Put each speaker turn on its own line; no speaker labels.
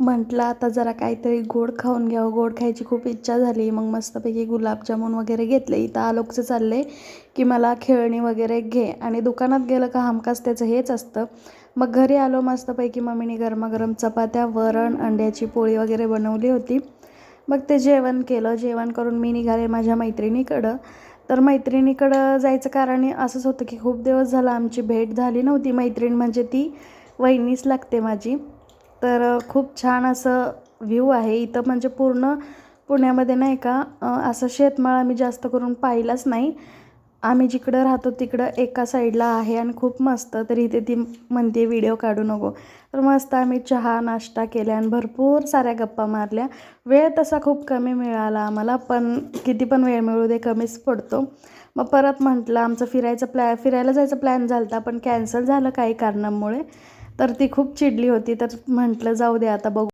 म्हटलं आता जरा काहीतरी गोड खाऊन घ्यावं, गोड खायची खूप इच्छा झाली. मग मस्तपैकी गुलाबजामुन वगैरे घेतले. इथं आलोकचं चाललंय की मला खेळणी वगैरे घे, आणि दुकानात गेलं का हमखास त्याचं हेच असतं. मग घरी आलो, मस्तपैकी मम्मीने गरमागरम चपात्या, वरण, अंड्याची पोळी वगैरे बनवली होती. मग ते जेवण केलं. जेवण करून मी निघाले माझ्या मैत्रिणीकडं. तर मैत्रिणीकडं जायचं कारण असंच होतं की खूप दिवस झालं आमची भेट झाली नव्हती. मैत्रीण म्हणजे ती वहिनीच लागते माझी. तर खूप छान असं व्ह्यू आहे इथं, म्हणजे पूर्ण पुण्यामध्ये नाही का असं शेतमाळ आम्ही जास्त करून पाहिलाच नाही. आम्ही जिकडं राहतो तिकडं एका साईडला आहे आणि खूप मस्त. तर इथे ती म्हणते व्हिडिओ काढू नको. तर मस्त आम्ही चहा नाश्ता केल्या आणि भरपूर साऱ्या गप्पा मारल्या. वेळ तसा खूप कमी मिळाला आम्हाला, पण किती पण वेळ मिळू दे कमीच पडतो. मग परत म्हटलं आमचं फिरायला जायचं प्लॅन झाला होता, पण कॅन्सल झालं काही कारणामुळे. तर ती खूप चिडली होती. तर म्हटलं जाऊ दे आता बघू.